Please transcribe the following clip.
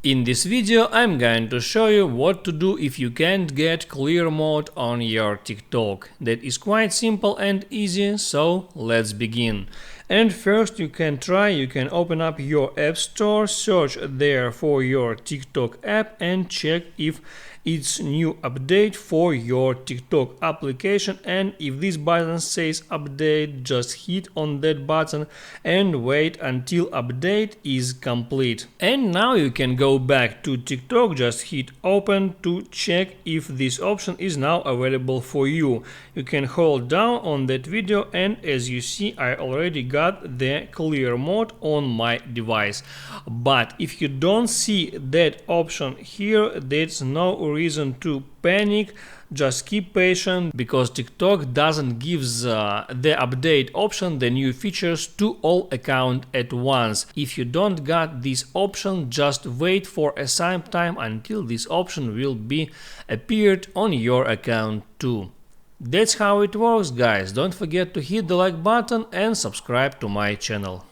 In this video I'm going to show you what to do if you can't get clear mode on your TikTok. That is quite simple and easy, so let's begin. And first you can open up your app store, search there for your TikTok app and check if it's new update for your TikTok application, and if this button says update, just hit on that button and wait until update is complete. And now you can go back to TikTok, just hit open to check if this option is now available for you. You can hold down on that video and as you see I already got the clear mode on my device. But if you don't see that option here, there's no reason to panic. Just keep patient because TikTok doesn't give the update option, the new features, to all accounts at once. If you don't got this option, just wait for a some time until this option will be appeared on your account too. That's how it works, guys. Don't forget to hit the like button and subscribe to my channel.